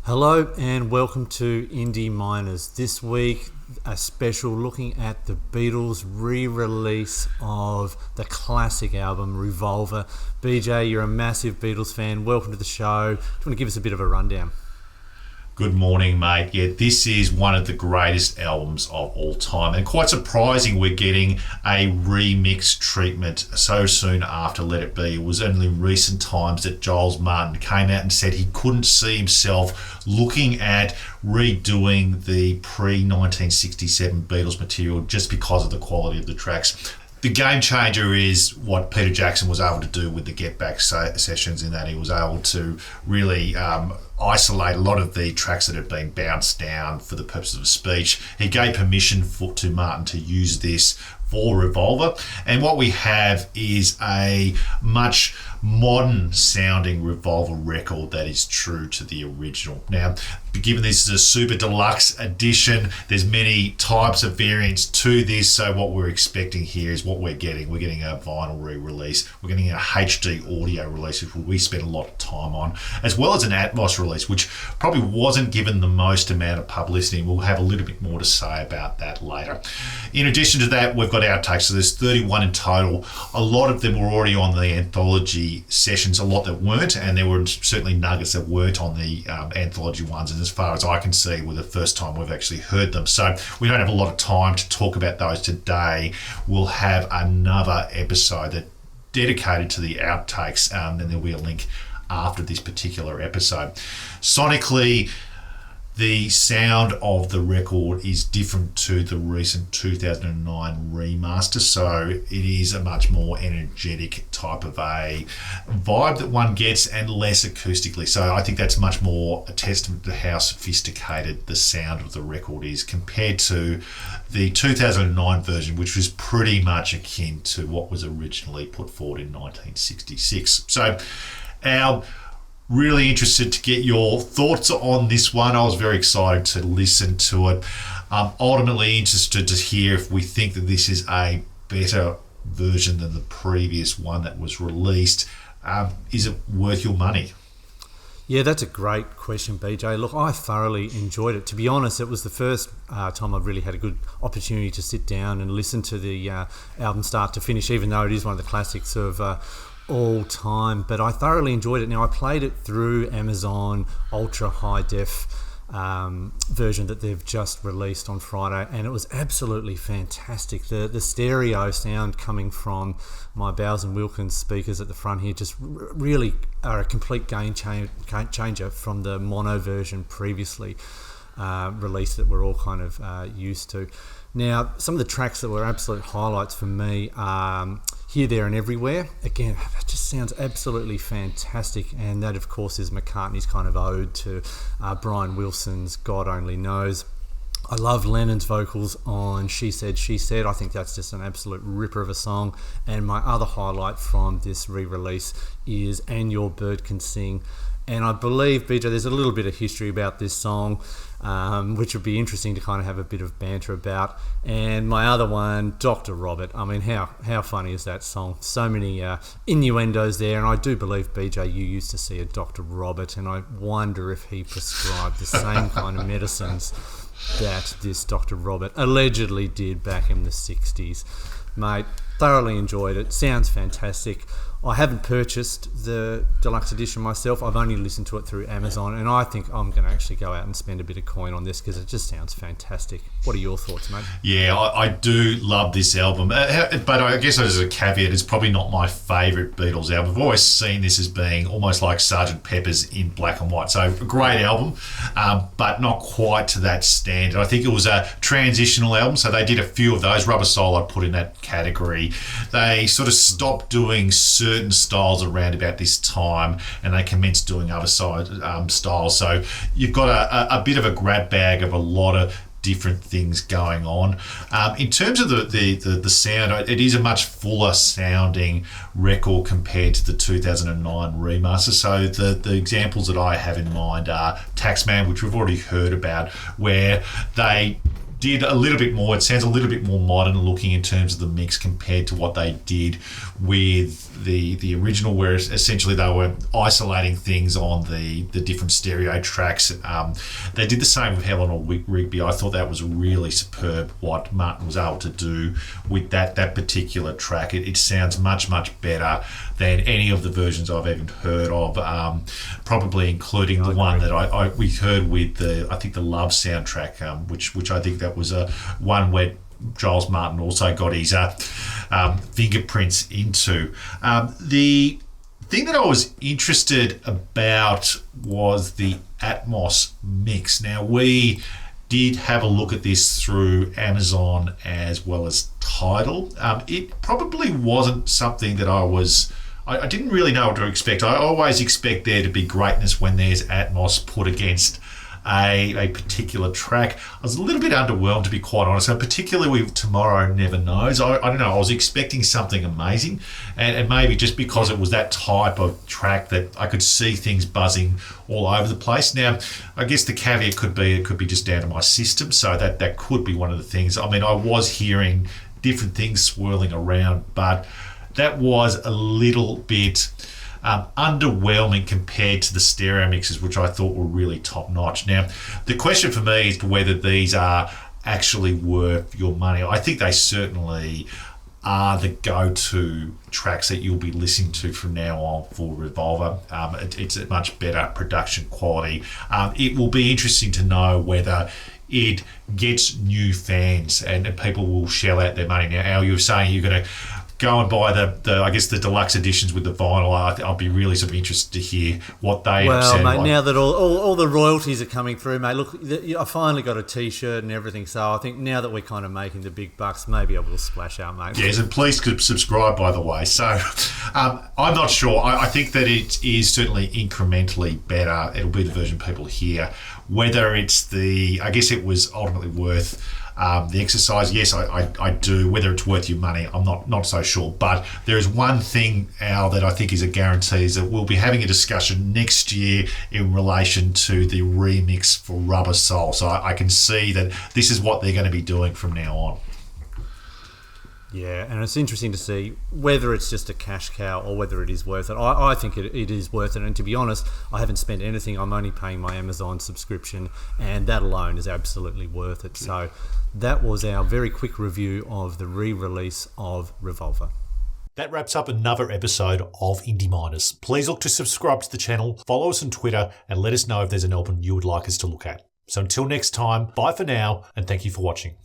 Hello and welcome to Indie Miners. This week, a special looking at the Beatles re-release of the classic album Revolver. BJ, you're a massive Beatles fan. Welcome to the show. Do you want to give us a bit of a rundown? Good morning, mate. Yeah, this is one of the greatest albums of all time, and quite surprising we're getting a remix treatment so soon after Let It Be. It was only in recent times that Giles Martin came out and said he couldn't see himself looking at redoing the pre-1967 Beatles material just because of the quality of the tracks. The game changer is what Peter Jackson was able to do with the Get Back sessions, in that he was able to really isolate a lot of the tracks that had been bounced down for the purpose of a speech. He gave permission to Martin to use this for Revolver, and what we have is a much modern sounding Revolver record that is true to the original. Now, given this is a super deluxe edition, there's many types of variants to this, so what we're expecting here is what we're getting. We're getting a vinyl re-release, we're getting a HD audio release, which we spent a lot of time on, as well as an Atmos release, which probably wasn't given the most amount of publicity. We'll have a little bit more to say about that later. In addition to that, we've got outtakes, so there's 31 in total. A lot of them were already on the anthology sessions, a lot that weren't, and there were certainly nuggets that weren't on the anthology ones, and as far as I can see, were the first time we've actually heard them. So we don't have a lot of time to talk about those today. We'll have another episode that dedicated to the outtakes, and there'll be a link after this particular episode. Sonically, the sound of the record is different to the recent 2009 remaster, so it is a much more energetic type of a vibe that one gets, and less acoustically. So I think that's much more a testament to how sophisticated the sound of the record is compared to the 2009 version, which was pretty much akin to what was originally put forward in 1966. So our really interested to get your thoughts on this one. I was very excited to listen to it. Ultimately interested to hear if we think that this is a better version than the previous one that was released. Is it worth your money? Yeah, that's a great question, BJ. Look, I thoroughly enjoyed it. To be honest, it was the first time I've really had a good opportunity to sit down and listen to the album start to finish, even though it is one of the classics of all time. But I thoroughly enjoyed it. Now, I played it through Amazon Ultra High Def version that they've just released on Friday, and it was absolutely fantastic. The stereo sound coming from my Bowers and Wilkins speakers at the front here just really are a complete game changer from the mono version previously released that we're all kind of used to. Now, some of the tracks that were absolute highlights for me are Here, There and Everywhere. Again, that just sounds absolutely fantastic, and that of course is McCartney's kind of ode to Brian Wilson's God Only Knows. I love Lennon's vocals on She Said, She Said. I think that's just an absolute ripper of a song. And my other highlight from this re-release is And Your Bird Can Sing. And I believe, BJ, there's a little bit of history about this song, which would be interesting to kind of have a bit of banter about. And my other one, Dr. Robert. I mean, how funny is that song? So many innuendos there. And I do believe, BJ, you used to see a Dr. Robert, and I wonder if he prescribed the same kind of medicines that this Dr. Robert allegedly did back in the 60s. Mate, thoroughly enjoyed it. Sounds fantastic. I haven't purchased the deluxe edition myself. I've only listened to it through Amazon, and I think I'm going to actually go out and spend a bit of coin on this because it just sounds fantastic. What are your thoughts, mate? Yeah, I do love this album, but I guess as a caveat, it's probably not my favourite Beatles album. I've always seen this as being almost like Sgt. Pepper's in black and white. So a great album, but not quite to that standard. I think it was a transitional album, so they did a few of those. Rubber Soul I'd put in that category. They sort of stopped doing certain styles around about this time, and they commenced doing other styles. So you've got a bit of a grab bag of a lot of different things going on. In terms of the sound, it is a much fuller sounding record compared to the 2009 remaster. So the examples that I have in mind are Taxman, which we've already heard about, where they did a little bit more. It sounds a little bit more modern looking in terms of the mix compared to what they did with the original, where essentially they were isolating things on the different stereo tracks. They did the same with Helen or Rigby. I thought that was really superb what Martin was able to do with that particular track. It sounds much better than any of the versions I've even heard of, probably including the one that we heard with the Love soundtrack, which I think that was one where Giles Martin also got his fingerprints into. The thing that I was interested about was the Atmos mix. Now, we did have a look at this through Amazon as well as Tidal. It probably wasn't something that I didn't really know what to expect. I always expect there to be greatness when there's Atmos put against a particular track. I was a little bit underwhelmed, to be quite honest, and particularly with Tomorrow Never Knows. I don't know, I was expecting something amazing, and maybe just because it was that type of track that I could see things buzzing all over the place. Now, I guess the caveat could be just down to my system, so that could be one of the things. I mean, I was hearing different things swirling around, but that was a little bit underwhelming compared to the stereo mixes, which I thought were really top notch. Now, the question for me is whether these are actually worth your money. I think they certainly are the go-to tracks that you'll be listening to from now on for Revolver. It's a much better production quality. It will be interesting to know whether it gets new fans and people will shell out their money. Now, Al, you were saying you're going to go and buy the deluxe editions with the vinyl. I'll be really sort of interested to hear what they Well, sound mate, like. now that all the royalties are coming through, mate, look, I finally got a T-shirt and everything, so I think now that we're kind of making the big bucks, maybe I will splash out, mate. Yes, and please subscribe, by the way. So I'm not sure. I think that it is certainly incrementally better. It'll be the version people hear. Whether it's I guess it was ultimately worth the exercise. Yes, I do. Whether it's worth your money, I'm not so sure. But there is one thing, Al, that I think is a guarantee, is that we'll be having a discussion next year in relation to the remix for Rubber Soul. So I can see that this is what they're going to be doing from now on. Yeah, and it's interesting to see whether it's just a cash cow or whether it is worth it. I think it is worth it, and to be honest, I haven't spent anything. I'm only paying my Amazon subscription, and that alone is absolutely worth it. So that was our very quick review of the re-release of Revolver. That wraps up another episode of Indie Miners. Please look to subscribe to the channel, follow us on Twitter, and let us know if there's an album you would like us to look at. So until next time, bye for now, and thank you for watching.